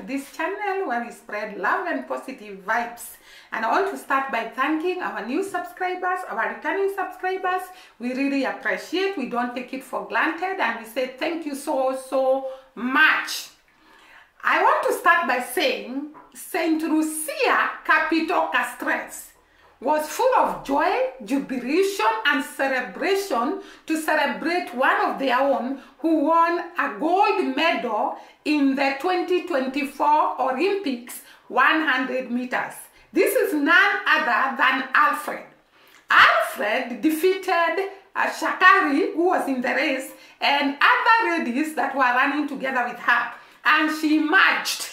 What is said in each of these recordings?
this channel where we spread love and positive vibes. And I want to start by thanking our new subscribers, our returning subscribers. We really appreciate, we don't take it for granted, and we say thank you so much. I want to start by saying St. Lucia Capital Castries was full of joy, jubilation, and celebration to celebrate one of their own who won a gold medal in the 2024 Olympics 100 meters. This is none other than Alfred. Alfred defeated Shakari, who was in the race, and other ladies that were running together with her. And she emerged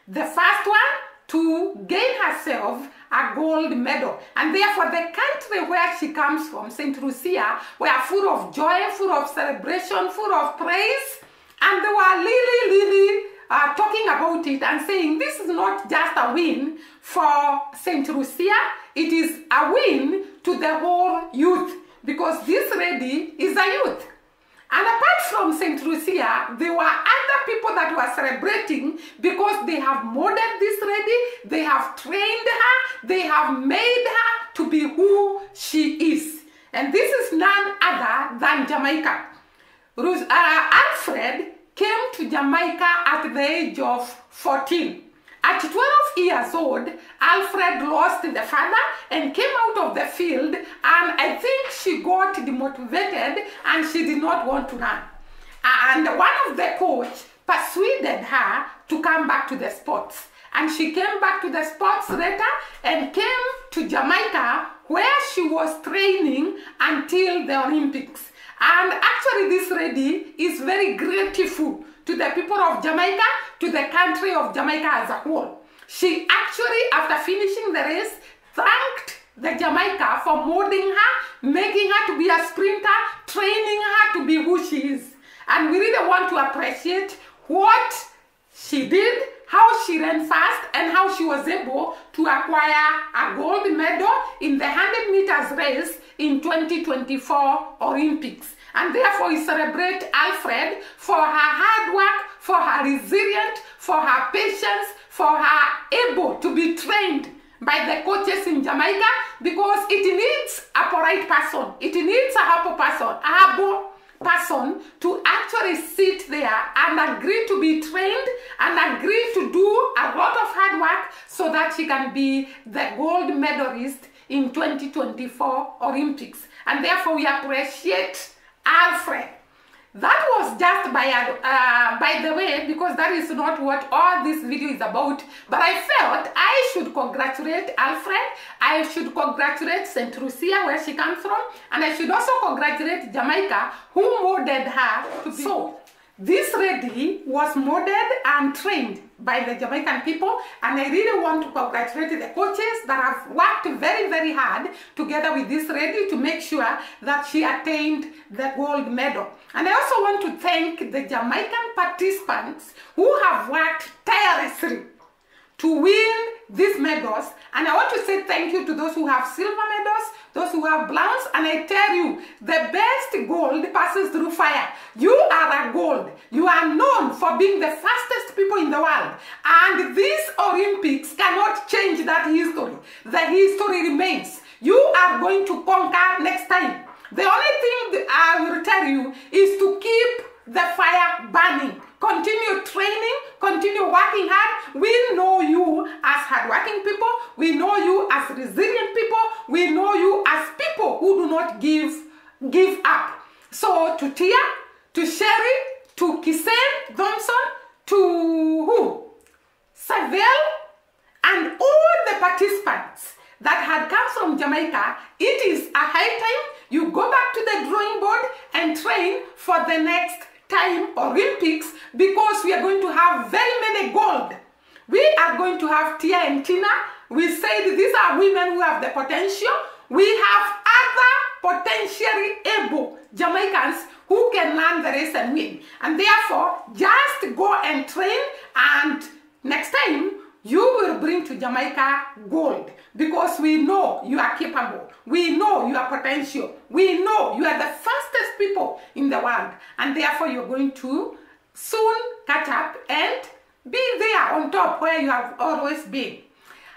the first one to gain herself a gold medal. And therefore the country where she comes from, St. Lucia, were full of joy, full of celebration, full of praise. And they were really talking about it and saying this is not just a win for St. Lucia, it is a win to the whole youth, because this lady is a youth. And apart from St. Lucia, there were other people that were celebrating because they have molded this lady, they have trained her, they have made her to be who she is. And this is none other than Jamaica. Alfred came to Jamaica at the age of 14. At 12 years old, Alfred lost the father and came out of the field, and I think she got demotivated and she did not want to run. And one of the coach persuaded her to come back to the sports. And she came back to the sports later and came to Jamaica, where she was training until the Olympics. And actually this lady is very grateful to the people of Jamaica, to the country of Jamaica as a whole. She actually, after finishing the race, thanked the Jamaica for molding her, making her to be a sprinter, training her to be who she is. And we really want to appreciate what she did, how she ran fast, and how she was able to acquire a gold medal in the 100 meters race in 2024 Olympics. And therefore we celebrate Alfred for her hard work, for her resilience, for her patience, for her able to be trained by the coaches in Jamaica, because it needs a polite person, it needs a humble person to actually sit there and agree to be trained and agree to do a lot of hard work so that she can be the gold medalist in 2024 Olympics. And therefore we appreciate Alfred. That was just by the way, because that is not what all this video is about, but I felt I should congratulate Alfred, I should congratulate St. Lucia, where she comes from, and I should also congratulate Jamaica, who molded her to be. So this lady was molded and trained by the Jamaican people, and I really want to congratulate the coaches that have worked very hard together with this lady to make sure that she attained the gold medal. And I also want to thank the Jamaican participants who have worked tirelessly to win these medals. And I want to say thank you to those who have silver medals, those who have bronze, and I tell you, the best gold passes through fire. You are a gold. You are known for being the fastest people in the world. And these Olympics cannot change that history. The history remains. You are going to conquer next time. The only thing that I will tell you is to keep the fire burning. Continue training, continue working hard. We know you as hardworking people. We know you as resilient people. We know you as people who do not give up. So to Tia, to Sherry, to Kisen Thompson, to who? Savelle, and all the participants that had come from Jamaica, it is a high time you go back to the drawing board and train for the next time Olympics, because we are going to have very many gold. We are going to have Tia and Tina. We said these are women who have the potential. We have other potentially able Jamaicans who can learn the race and win. And therefore, just go and train, and next time you will bring to Jamaica gold, because we know you are capable. We know you are potential. We know you are the fastest people in the world, and therefore you're going to soon catch up and be there on top where you have always been.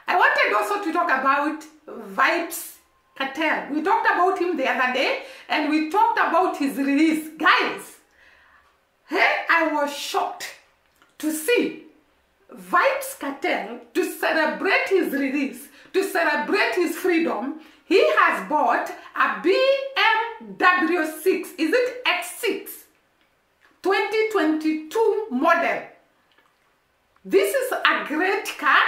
I wanted also to talk about Vybz Kartel. We talked about him the other day, and we talked about his release. Guys, hey, I was shocked to see Vybz Kartel, to celebrate his release, to celebrate his freedom. He has bought a BMW 6, is it X6? 2022 model. This is a great car,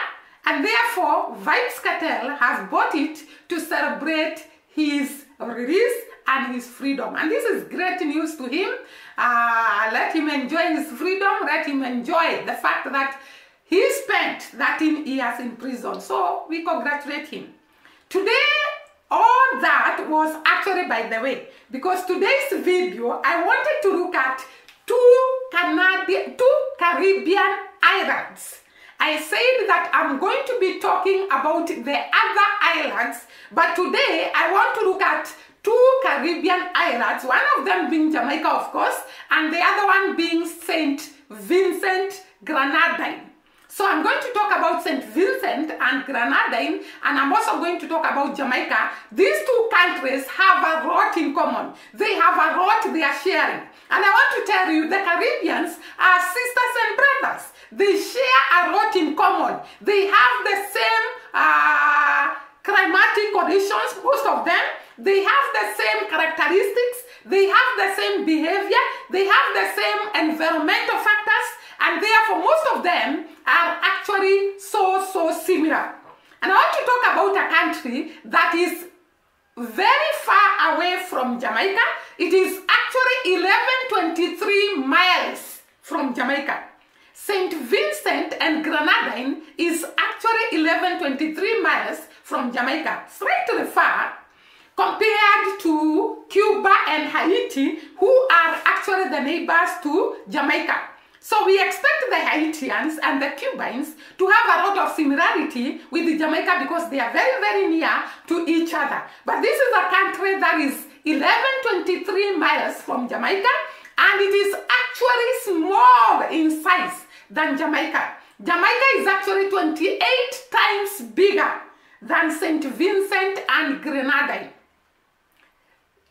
and therefore Vybz Kartel has bought it to celebrate his release and his freedom. And this is great news to him. Let him enjoy his freedom. Let him enjoy the fact that he spent 13 years in prison. So we congratulate him. Today, all that was actually, by the way, because today's video, I wanted to look at two Caribbean islands. I said that I'm going to be talking about the other islands, but today I want to look at two Caribbean islands, one of them being Jamaica, of course, and the other one being St Vincent, Grenadines. So I'm going to talk about St Vincent and Grenadines, and I'm also going to talk about Jamaica. These two countries have a lot in common. They have a lot they are sharing. And I want to tell you, the Caribbeans are sisters and brothers. They share a lot in common. They have the same climatic conditions, most of them. They have the same characteristics. They have the same behavior. They have the same environmental factors. And therefore, most of them are actually so similar. And I want to talk about a country that is very far away from Jamaica. It is actually 1123 miles from Jamaica. St Vincent and Grenadines is actually 1123 miles from Jamaica, slightly far compared to Cuba and Haiti, who are actually the neighbors to Jamaica. So we expect the Haitians and the Cubans to have a lot of similarity with Jamaica because they are very near to each other. But this is a country that is 1123 miles from Jamaica, and it is actually small in size than Jamaica. Jamaica is actually 28 times bigger than St Vincent and Grenadines.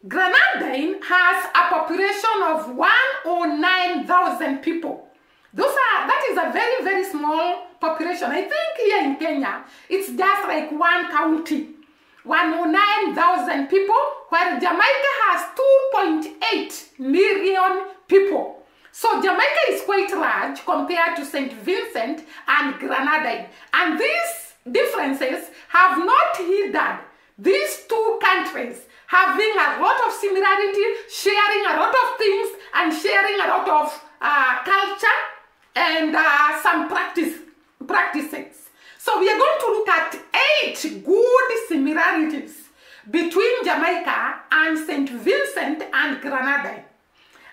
Grenadines has a population of 109,000 people. That is a very small population. I think here in Kenya, it's just like one county. 109,000 people, while Jamaica has 2.8 million people. So Jamaica is quite large compared to St. Vincent and Grenadines. And these differences have not hindered these two countries having a lot of similarity, sharing a lot of things, and sharing a lot of culture and some practices. So we are going to look at 8 good similarities between Jamaica and St. Vincent and Grenadines.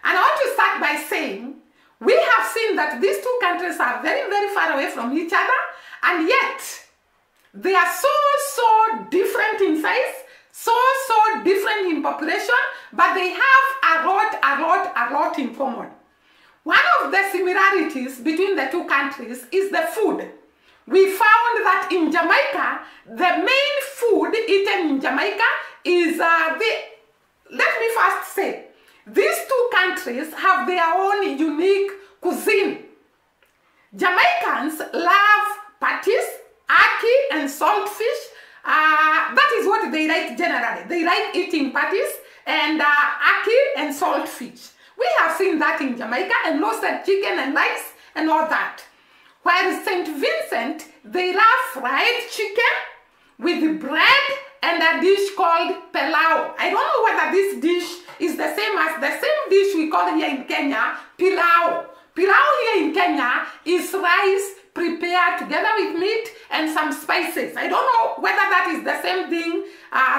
And I want to start by saying, we have seen that these two countries are very far away from each other, and yet they are so different in size, so different in population, but they have a lot in common. One of the similarities between the two countries is the food. We found that in Jamaica, the main food eaten in Jamaica is let me first say, these two countries have their own unique cuisine. Jamaicans love patties, ackee, and saltfish. That is what they like generally. They like eating patties and ackee and saltfish. We have seen that in Jamaica, and roasted chicken and rice and all that. While St. Vincent, they love fried chicken with bread and a dish called pilau. I don't know whether this dish is the same as the same dish we call here in Kenya, pilau. Pilau here in Kenya is rice prepared together with meat and some spices. I don't know whether that is the same thing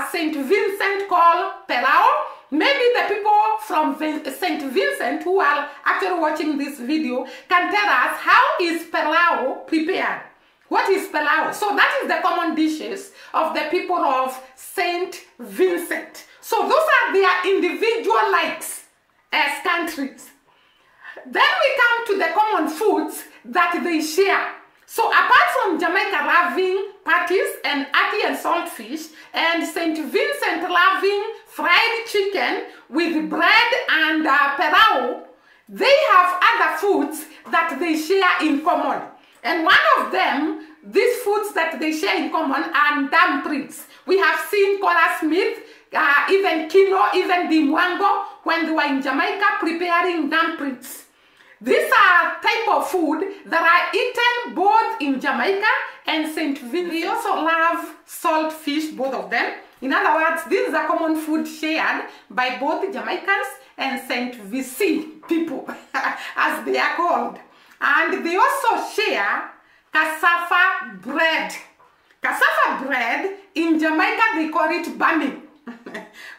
St. Vincent call pilau. Maybe the people from St. Vincent who are actually watching this video can tell us how is pilau prepared. What is pilau? So that is the common dishes of the people of St. Vincent. So those are their individual likes as countries. Then we come to the common foods that they share. So apart from Jamaica loving patties and ackee and saltfish, and St. Vincent loving fried chicken with bread and perao, they have other foods that they share in common. And one of them, these foods that they share in common, are dumplings. We have seen Cora Smith, even Kino, even Dimwango, when they were in Jamaica preparing dumplings. These are type of food that are eaten both in Jamaica and St. Vincent. They also love salt fish, both of them. In other words, this is a common food shared by both Jamaicans and St. Vincent people, as they are called. And they also share cassava bread. Cassava bread, in Jamaica they call it bami,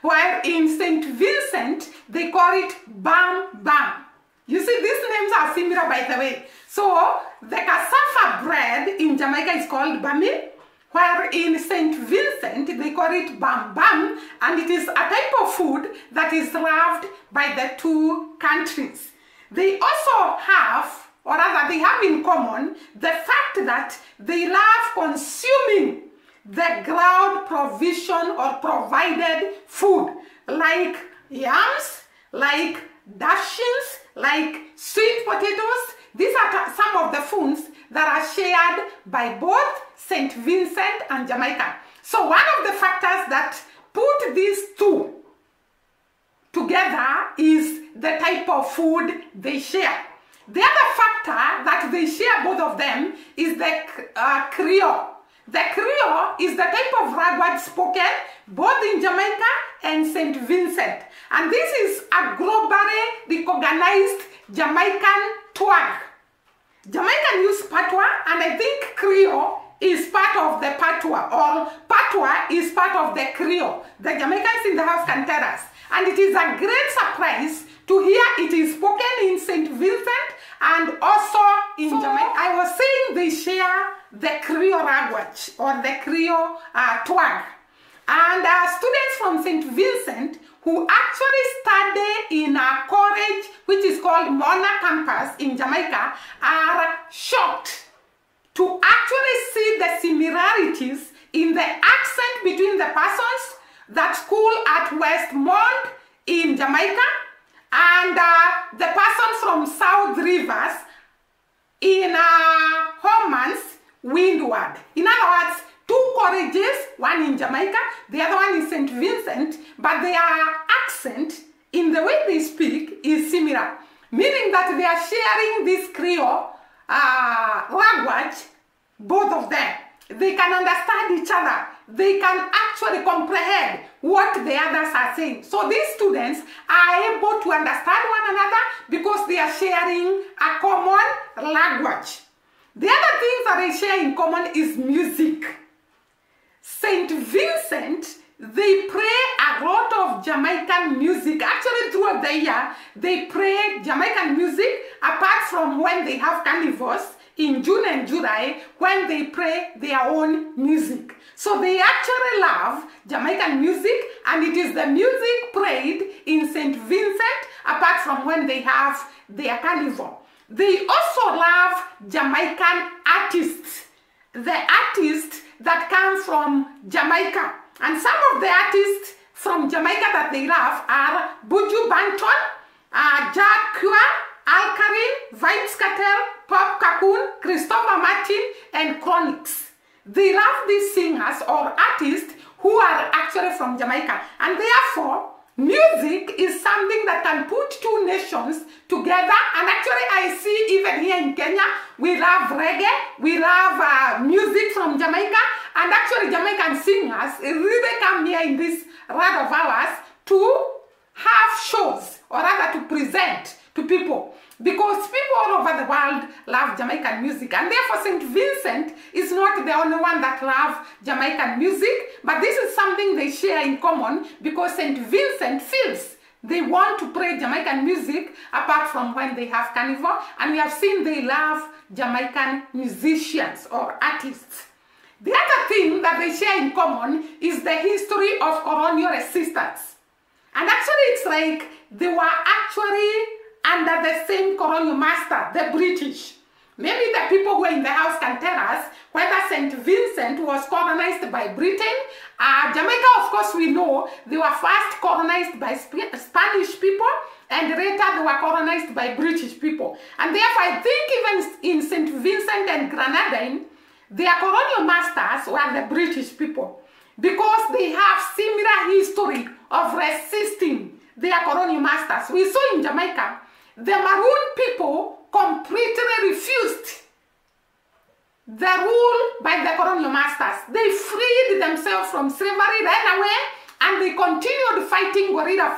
while in St. Vincent they call it bam bam. You see, these names are similar, by the way. So, the cassava bread in Jamaica is called bami, while in St. Vincent, they call it bam bam, and it is a type of food that is loved by the two countries. They also have, or rather they have in common, the fact that they love consuming the ground provision or provided food, like yams, like dashings, like sweet potatoes. These are some of the foods that are shared by both St. Vincent and Jamaica. So one of the factors that put these two together is the type of food they share. The other factor that they share, both of them, is the Creole. The Creole is the type of language spoken both in Jamaica and St. Vincent. And this is a globally recognized Jamaican twang. Jamaican use patois, and I think Creole is part of the patois, or patois is part of the Creole. The Jamaicans in the house can tell us. And it is a great surprise to hear it is spoken in St. Vincent and also in Jamaica. I was saying they share the Creole language, or the Creole twang. And students from St. Vincent who actually study in a college which is called Mona Campus in Jamaica are shocked to actually see the similarities in the accent between the persons that school at Westmont in Jamaica and the person from South Rivers in Homans Windward. In other words, two colleges, one in Jamaica, the other one in St. Vincent, but their accent in the way they speak is similar, meaning that they are sharing this Creole language, both of them. They can understand each other. They can actually comprehend what the others are saying. So these students are able to understand one another because they are sharing a common language. The other things that they share in common is music. St. Vincent, they play a lot of Jamaican music. Actually, throughout the year, they play Jamaican music, apart from when they have carnivals in June and July, when they play their own music. So they actually love Jamaican music, and it is the music played in St. Vincent, apart from when they have their carnival. They also love Jamaican artists, the artists that come from Jamaica. And some of the artists from Jamaica that they love are Buju Banton, Jack Kua, Alkarin, Vibes Cartel, Pop Cocoon, Christopher Martin, and Chronix. They love these singers or artists who are actually from Jamaica. And therefore, music is something that can put two nations together. And actually, I see even here in Kenya, we love reggae, we love music from Jamaica. And actually, Jamaican singers really come here in this land of ours to have shows, or rather to present to people. Because people all over the world love Jamaican music. And therefore, St. Vincent is not the only one that loves Jamaican music. But this is something they share in common, because St. Vincent feels they want to play Jamaican music apart from when they have carnival. And we have seen they love Jamaican musicians or artists. The other thing that they share in common is the history of colonial resistance. And actually, it's like they were actually under the same colonial master, the British. Maybe the people who are in the house can tell us whether St. Vincent was colonized by Britain. Jamaica, of course, we know they were first colonized by Spanish people, and later they were colonized by British people. And therefore, I think even in St. Vincent and Grenadines, their colonial masters were the British people, because they have similar history of resisting their colonial masters. We saw in Jamaica, the Maroon people completely refused the rule by the colonial masters. They freed themselves from slavery, ran away, and they continued fighting guerrilla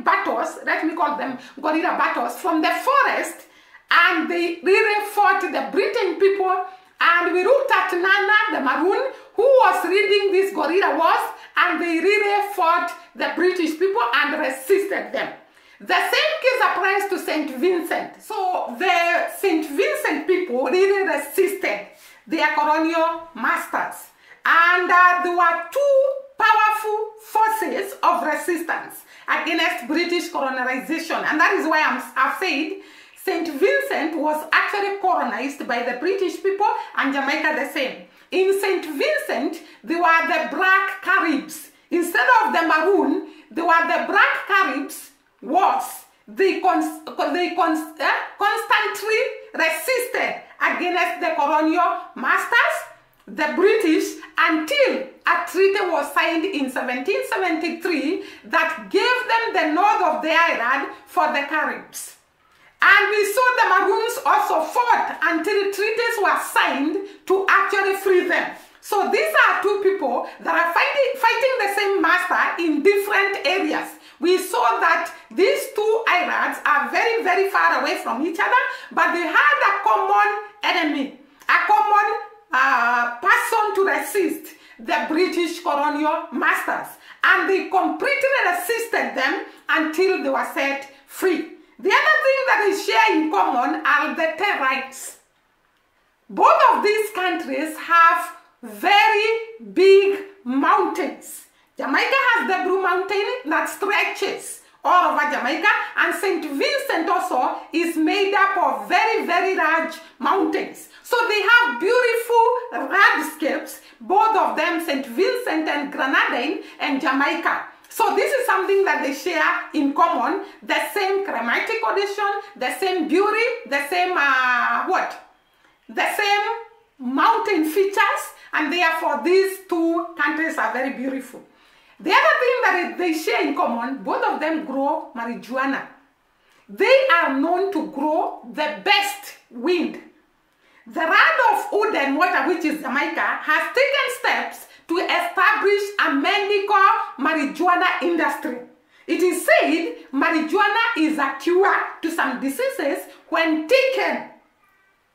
battles, let me call them guerrilla battles, from the forest, and they really fought the Britain people. And we looked at Nana, the Maroon, who was leading these guerrilla wars, and they really fought the British people and resisted them. The same case applies to St. Vincent. So the St. Vincent people really resisted their colonial masters. And there were two powerful forces of resistance against British colonization. And that is why I've said St. Vincent was actually colonized by the British people, and Jamaica the same. In St. Vincent, they were the Black Caribs. Instead of the Maroon, they were the Black Caribs. They constantly resisted against the colonial masters, the British, until a treaty was signed in 1773 that gave them the north of the island for the Caribs. And we saw the Maroons also fought until treaties were signed to actually free them. So these are two people that are fighting the same master in different areas. We saw that these two islands are very, very far away from each other, but they had a common enemy, a common person to resist, the British colonial masters. And they completely resisted them until they were set free. The other thing that they share in common are the territes. Both of these countries have very big mountains. Jamaica has the Blue Mountain that stretches all over Jamaica, and St. Vincent also is made up of very, very large mountains. So they have beautiful landscapes, both of them, St. Vincent and Grenadines and Jamaica. So this is something that they share in common, the same climatic condition, the same beauty, the same, the same mountain features, and therefore these two countries are very beautiful. The other thing that they share in common, both of them grow marijuana. They are known to grow the best weed. The land of wood and water, which is Jamaica, has taken steps to establish a medical marijuana industry. It is said marijuana is a cure to some diseases when taken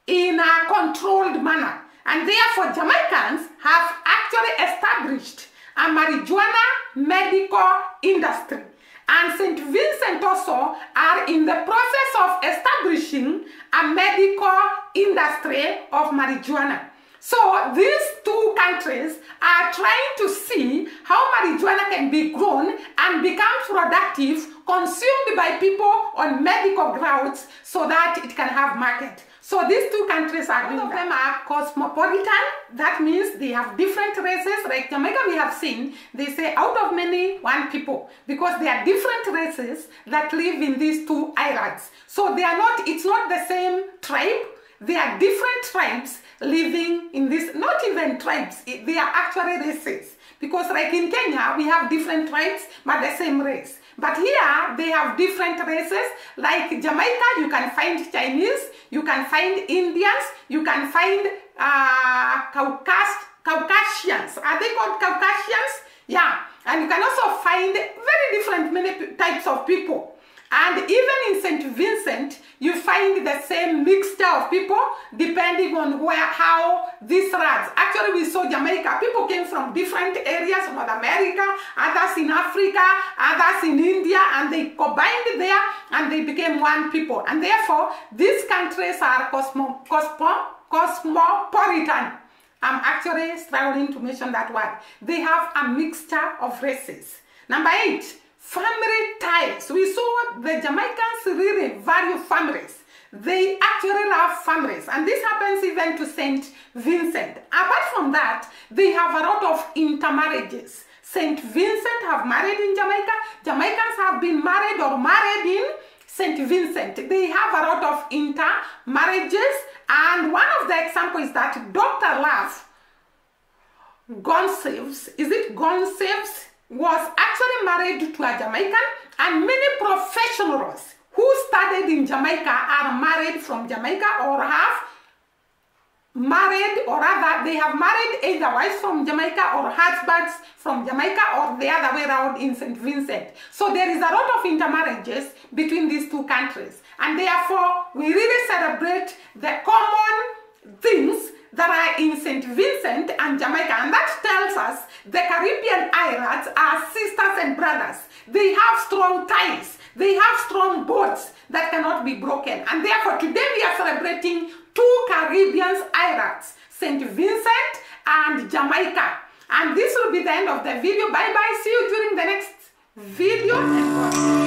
in a controlled manner. And therefore, Jamaicans have actually established a marijuana medical industry. And St. Vincent also are in the process of establishing a medical industry of marijuana. So these two countries are trying to see how marijuana can be grown and become productive, consumed by people on medical grounds, so that it can have market. So these two countries are, both of them are cosmopolitan. That means they have different races. Like Jamaica, we have seen, they say out of many, one people, because they are different races that live in these two islands. So they are not, it's not the same tribe. They are different tribes living in this, not even tribes, they are actually races. Because like in Kenya, we have different tribes, but the same race. But here, they have different races. Like Jamaica, you can find Chinese, you can find Indians, you can find Caucasians. Are they called Caucasians? Yeah. And you can also find very different many types of people. And even in St. Vincent, you find the same mixture of people depending on how this runs. Actually, we saw Jamaica. People came from different areas, North America, others in Africa, others in India, and they combined there and they became one people. And therefore, these countries are cosmopolitan. I'm actually struggling to mention that word. They have a mixture of races. Number 8. family ties. We saw the Jamaicans really value families. They actually love families, and this happens even to St. Vincent. Apart from that, they have a lot of intermarriages. St. Vincent have married in Jamaica. Jamaicans have been married or married in St. Vincent. They have a lot of intermarriages, and one of the examples is that Dr. Love Gonsalves, was actually married to a Jamaican, and many professionals who studied in Jamaica are married from Jamaica or have married, or rather they have married either wives from Jamaica or husbands from Jamaica, or the other way around in St. Vincent. So there is a lot of intermarriages between these two countries, and therefore we really celebrate the common things that are in St. Vincent and Jamaica, and that tells us the Caribbean islands are sisters and brothers. They have strong ties. They have strong bonds that cannot be broken. And therefore, today we are celebrating two Caribbean islands, St. Vincent and Jamaica. And this will be the end of the video. Bye-bye. See you during the next video.